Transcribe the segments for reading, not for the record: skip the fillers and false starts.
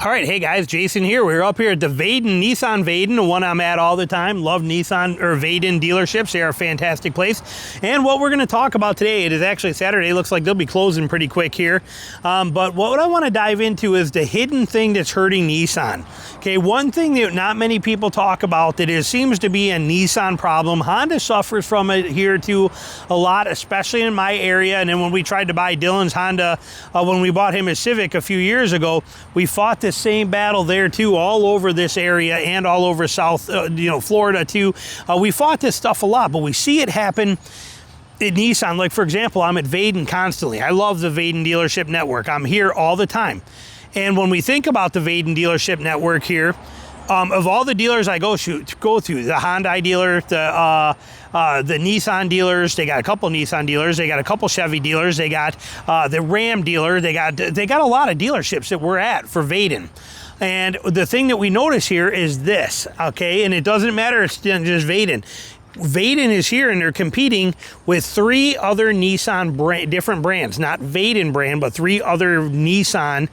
All right, hey guys, Jason here. We're up here at the Nissan Vaden, the one I'm at all the time. Love Nissan or Vaden dealerships. They are a fantastic place. And what we're going to talk about today, it is actually Saturday. Looks like they'll be closing pretty quick here. But what I want to dive into is the hidden thing that's hurting Nissan. Okay, one thing that not many people talk about that seems to be a Nissan problem. Honda suffers from it here too a lot, especially in my area. And then when we tried to buy Dylan's Honda, when we bought him a Civic a few years ago, we fought this same battle there too, all over this area and all over South, Florida too. We fought this stuff a lot, but we see it happen at Nissan. Like for example, I'm at Vaden constantly. I love the Vaden dealership network. I'm here all the time. And when we think about the Vaden dealership network here, of all the dealers I go through, the Hyundai dealer, the Nissan dealers, they got a couple Nissan dealers, they got a couple Chevy dealers, they got the Ram dealer, they got a lot of dealerships that we're at for Vaden. And the thing that we notice here is this, okay, and it doesn't matter, it's just Vaden. Vaden is here and they're competing with 3 other Nissan different brands, not Vaden brand, but 3 other Nissan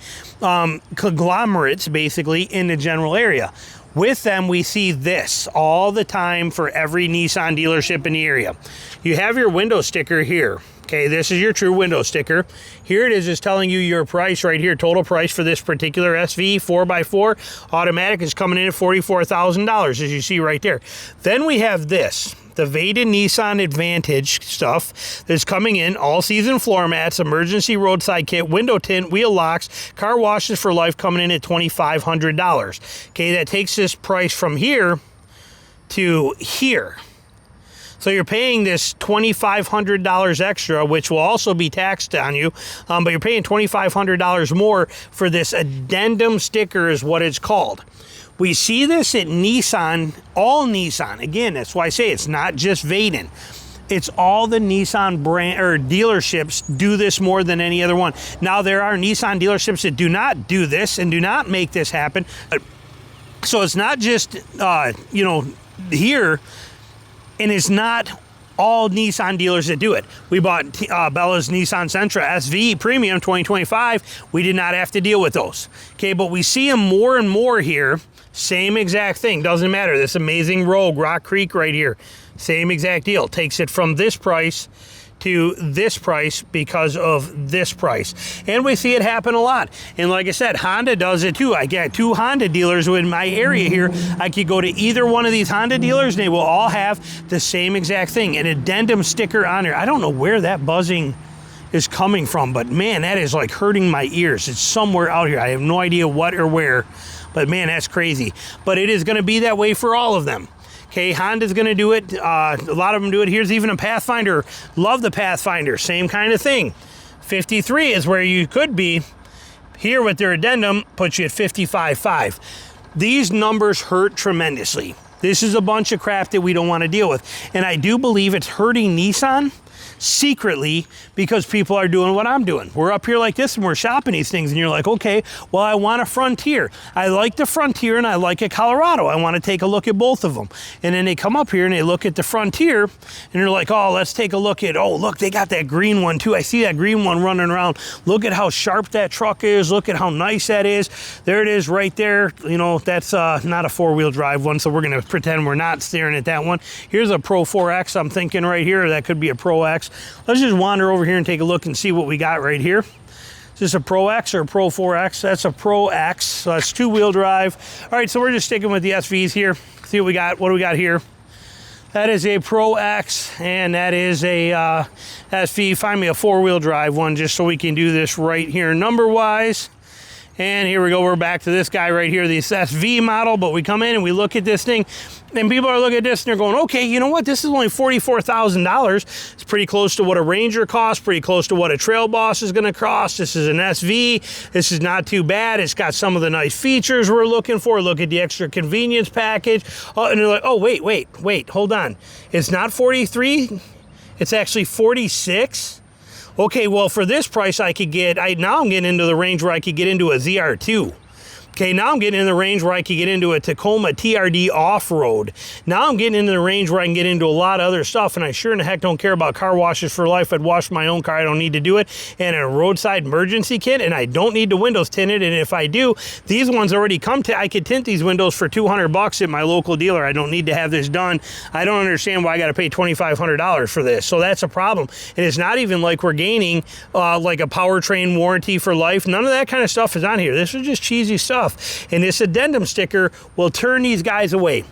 conglomerates basically in the general area. With them, we see this all the time for every Nissan dealership in the area. You have your window sticker here. Okay, this is your true window sticker. Here it is telling you your price right here, total price for this particular SV 4x4 automatic is coming in at $44,000, as you see right there. Then we have this, the Vaden Nissan Advantage stuff that's coming in, all season floor mats, emergency roadside kit, window tint, wheel locks, car washes for life coming in at $2,500. Okay, that takes this price from here to here. So you're paying this $2,500 extra, which will also be taxed on you, but you're paying $2,500 more for this addendum sticker is what it's called. We see this at Nissan, all Nissan. Again, that's why I say it's not just Vaden. It's all the Nissan brand or dealerships do this more than any other one. Now, there are Nissan dealerships that do not do this and do not make this happen. So it's not just, here. And it's not all Nissan dealers that do it. We bought Bella's Nissan Sentra SV Premium 2025. We did not have to deal with those. Okay, but we see them more and more here. Same exact thing. Doesn't matter. This amazing Rogue, Rock Creek right here. Same exact deal. Takes it from this price to this price because of this price. And we see it happen a lot. And like I said, Honda does it too. I got 2 Honda dealers in my area here. I could go to either one of these Honda dealers and they will all have the same exact thing, an addendum sticker on there. I don't know where that buzzing is coming from, but man, that is like hurting my ears. It's somewhere out here. I have no idea what or where, but man, that's crazy. But it is going to be that way for all of them. Okay, Honda's going to do it. A lot of them do it. Here's even a Pathfinder. Love the Pathfinder. Same kind of thing. 53 is where you could be. Here with their addendum, puts you at 55.5. These numbers hurt tremendously. This is a bunch of crap that we don't want to deal with. And I do believe it's hurting Nissan secretly because people are doing what I'm doing. We're up here like this and we're shopping these things and you're like, okay, well, I want a Frontier. I like the Frontier and I like a Colorado. I want to take a look at both of them. And then they come up here and they look at the Frontier and they're like, oh, let's take a look at, oh, look, they got that green one too. I see that green one running around. Look at how sharp that truck is. Look at how nice that is. There it is right there. That's not a 4-wheel drive one, so we're going to pretend we're not staring at that one. Here's a Pro 4X I'm thinking right here. That could be a Pro X. Let's just wander over here and take a look and see what we got right here. Is this a Pro X or a Pro 4X? That's a Pro X, so that's 2-wheel drive. All right, so we're just sticking with the SVs here. See what we got. What do we got here? That is a Pro X, and that is a SV. Find me a 4-wheel drive one just so we can do this right here number-wise. And here we go, we're back to this guy right here, the SV model, but we come in and we look at this thing, and people are looking at this and they're going, okay, you know what, this is only $44,000. It's pretty close to what a Ranger costs, pretty close to what a Trail Boss is gonna cost. This is an SV, this is not too bad. It's got some of the nice features we're looking for. Look at the extra convenience package. And they're like, oh, wait, hold on. It's not 43, it's actually 46. Okay, well, for this price, I could get, now I'm getting into the range where I could get into a ZR2. Okay, now I'm getting in the range where I can get into a Tacoma TRD off-road. Now I'm getting into the range where I can get into a lot of other stuff, and I sure in the heck don't care about car washes for life. I'd wash my own car. I don't need to do it. And a roadside emergency kit, and I don't need the windows tinted. And if I do, these ones already come to, I could tint these windows for $200 at my local dealer. I don't need to have this done. I don't understand why I got to pay $2,500 for this. So that's a problem. And it's not even like we're gaining like a powertrain warranty for life. None of that kind of stuff is on here. This is just cheesy stuff. And this addendum sticker will turn these guys away.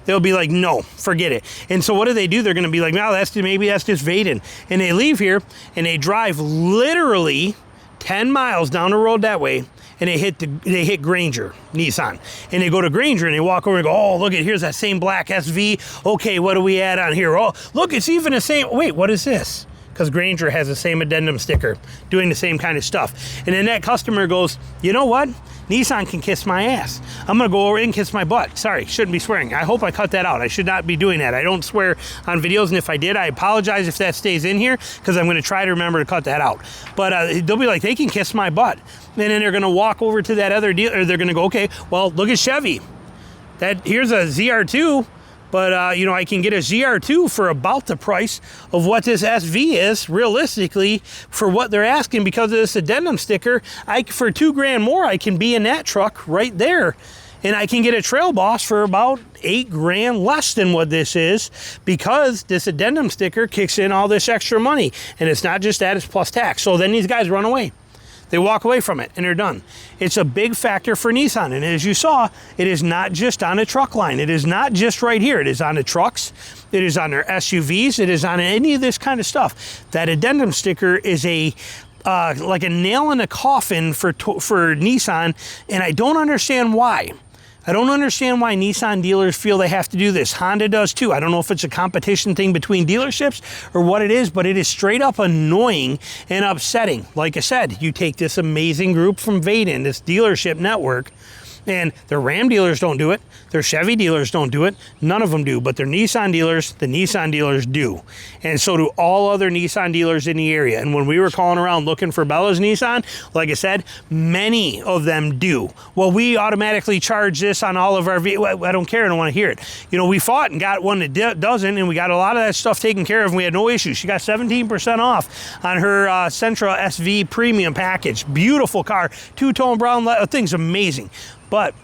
They'll be like, no, forget it. And so what do? They're going to be like, no, maybe that's just Vaden. And they leave here and they drive literally 10 miles down the road that way, and they hit Granger, Nissan. And they go to Granger and they walk over and go, oh, look, here's that same black SV. Okay, what do we add on here? Oh, look, it's even the same. Wait, what is this? Because Granger has the same addendum sticker doing the same kind of stuff. And then that customer goes, you know what? Nissan can kiss my ass. I'm going to go over and kiss my butt. Sorry, shouldn't be swearing. I hope I cut that out. I should not be doing that. I don't swear on videos, and if I did, I apologize if that stays in here, because I'm going to try to remember to cut that out. But they'll be like, they can kiss my butt. And then they're going to walk over to that other dealer. They're going to go, okay, well, look at Chevy. Here's a ZR2. But, you know, I can get a ZR2 for about the price of what this SV is, realistically, for what they're asking because of this addendum sticker. For $2,000 more, I can be in that truck right there. And I can get a Trail Boss for about $8,000 less than what this is, because this addendum sticker kicks in all this extra money. And it's not just that, it's plus tax. So then these guys run away. They walk away from it and they're done. It's a big factor for Nissan. And as you saw, it is not just on a truck line. It is not just right here. It is on the trucks. It is on their SUVs. It is on any of this kind of stuff. That addendum sticker is like a nail in the coffin for Nissan. And I don't understand why. I don't understand why Nissan dealers feel they have to do this. Honda does too. I don't know if it's a competition thing between dealerships or what it is, but it is straight up annoying and upsetting. Like I said, you take this amazing group from Vaden, this dealership network, and their Ram dealers don't do it. Their Chevy dealers don't do it. None of them do. But their Nissan dealers, the Nissan dealers do. And so do all other Nissan dealers in the area. And when we were calling around looking for Bella's Nissan, like I said, many of them do. Well, we automatically charge this on all of our vehicles. I don't care. I don't want to hear it. You know, we fought and got one that doesn't, and we got a lot of that stuff taken care of, and we had no issues. She got 17% off on her Sentra SV Premium package. Beautiful car. Two-tone brown. Thing's amazing. But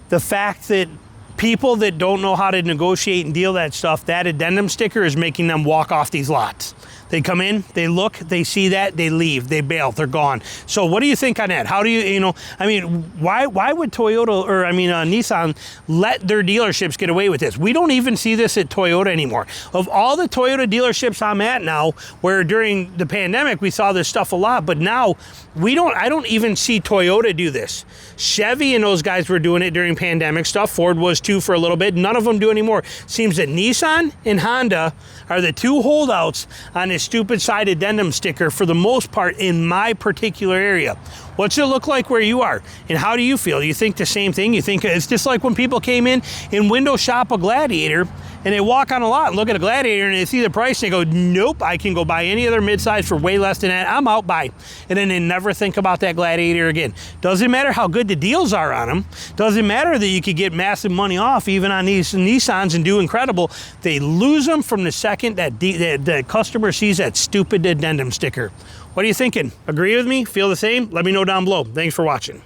the fact that people that don't know how to negotiate and deal that stuff, that addendum sticker is making them walk off these lots. They come in, they look, they see that, they leave, they bail, they're gone. So what do you think on that? How do you know, I mean, why would Toyota, or I mean Nissan, let their dealerships get away with this? We don't even see this at Toyota anymore. Of all the Toyota dealerships I'm at now, where during the pandemic we saw this stuff a lot, but now I don't even see Toyota do this. Chevy and those guys were doing it during pandemic stuff. Ford was too for a little bit. None of them do anymore. Seems that Nissan and Honda are the two holdouts on this stupid side addendum sticker for the most part in my particular area. What's it look like where you are? And how do you feel? You think the same thing? You think it's just like when people came in and window shop a Gladiator, and they walk on a lot and look at a Gladiator and they see the price and they go, nope, I can go buy any other midsize for way less than that. I'm out, buy. And then they never think about that Gladiator again. Doesn't matter how good the deals are on them. Doesn't matter that you could get massive money off even on these Nissans and do incredible. They lose them from the second that the customer sees that stupid addendum sticker. What are you thinking? Agree with me? Feel the same? Let me know down below. Thanks for watching.